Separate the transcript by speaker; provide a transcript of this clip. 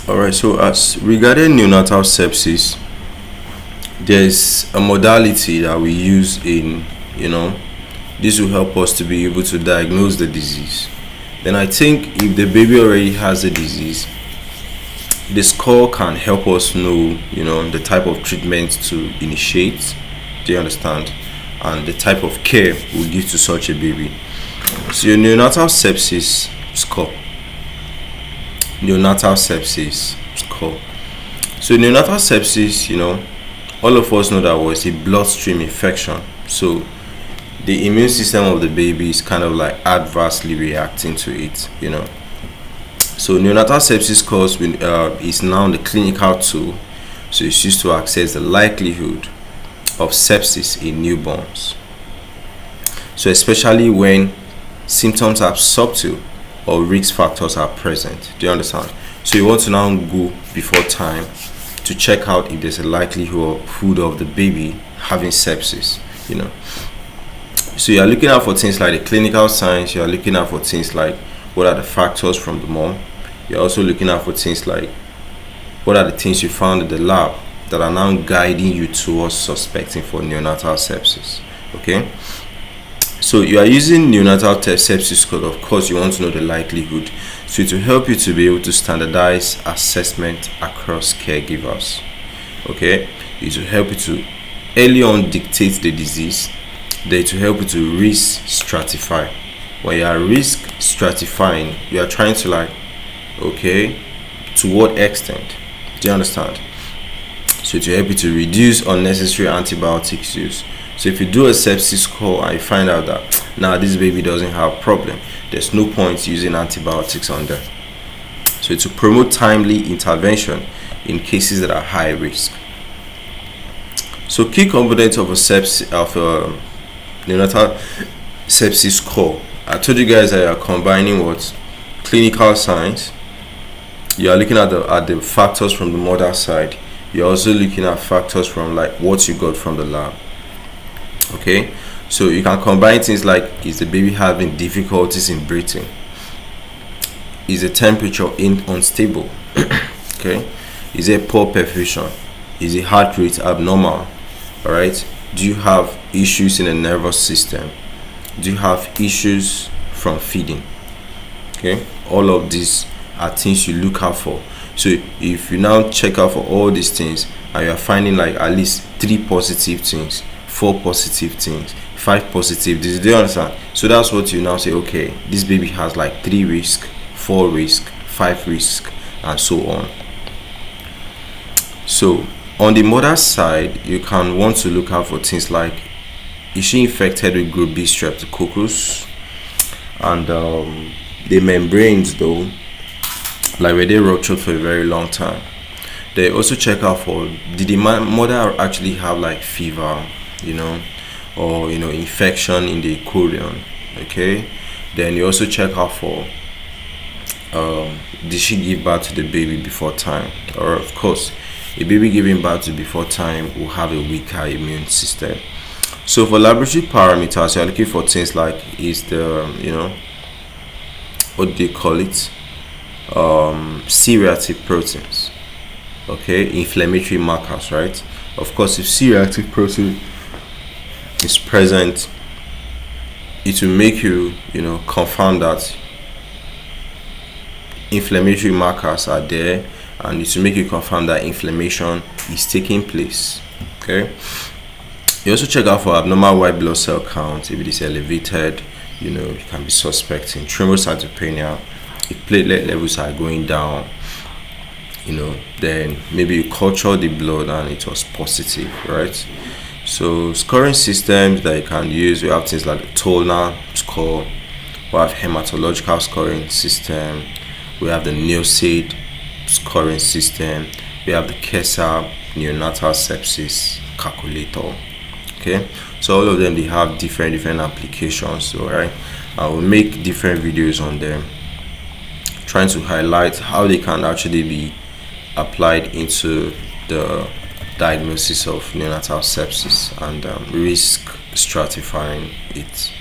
Speaker 1: All right. So as regarding neonatal sepsis, there's a modality that we use in, this will help us to be able to diagnose the disease. Then I think if the baby already has the disease, the score can help us know, the type of treatment to initiate. Do you understand? And the type of care we give to such a baby. So your neonatal sepsis score. Neonatal sepsis score. So neonatal sepsis, all of us know that was a bloodstream infection. So the immune system of the baby is kind of like adversely reacting to it. So neonatal sepsis scores is now the clinical tool. So it's used to assess the likelihood of sepsis in newborns. So especially when symptoms are subtle or risk factors are present. Do you understand? So you want to now go before time to check out if there's a likelihood of the baby having sepsis. So you are looking out for things like the clinical signs. You are looking out for things like what are the factors from the mom. You're also looking out for things like what are the things you found in the lab that are now guiding you towards suspecting for neonatal sepsis. Okay, so you are using neonatal sepsis score. Of course, you want to know the likelihood, so it will help you to be able to standardize assessment across caregivers. Okay, it will help you to early on dictate the disease. Then it will help you to risk stratify. When you are risk stratifying, you are trying to to what extent? Do you understand? So it will help you to reduce unnecessary antibiotics use. So if you do a sepsis score and you find out that now this baby doesn't have a problem, there's no point using antibiotics on them. So to promote timely intervention in cases that are high risk. So key components of a neonatal sepsis score. I told you guys that you are combining what clinical signs. You are looking at the factors from the mother side. You're also looking at factors from like what you got from the lab. Okay, so you can combine things like, is the baby having difficulties in breathing? Is the temperature unstable? Okay, is there poor perfusion? Is the heart rate abnormal? All right, do you have issues in the nervous system? Do you have issues from feeding? Okay, all of these are things you look out for. So if you now check out for all these things and you are finding like at least 3 positive things, 4 positive things, 5 positive things, do you understand? So that's what you now say, okay, this baby has like 3 risk, 4 risk, 5 risk, and so on. So on the mother's side, you can want to look out for things like, is she infected with group B streptococcus? And the membranes though, like were they ruptured for a very long time? They also check out for, did the mother actually have like fever, or infection in the chorion? Okay, then you also check out for, did she give birth to the baby before time? Or of course, a baby giving birth to before time will have a weaker immune system. So for laboratory parameters, you're looking for things like, is the what do you call it, C-reactive proteins, okay, inflammatory markers, right? Of course, if C-reactive protein is present, it will make you confirm that inflammatory markers are there, and it will make you confirm that inflammation is taking place. Okay, you also check out for abnormal white blood cell count. If it is elevated, you can be suspecting thrombocytopenia. If platelet levels are going down, then maybe you culture the blood and it was positive, right? So scoring systems that you can use, we have things like the tonal score, we have hematological scoring system, we have the NEOSAID scoring system, we have the KESA neonatal sepsis calculator. Okay, so all of them, they have different applications. All right, I will make different videos on them, trying to highlight how they can actually be applied into the diagnosis of neonatal sepsis and risk stratifying it.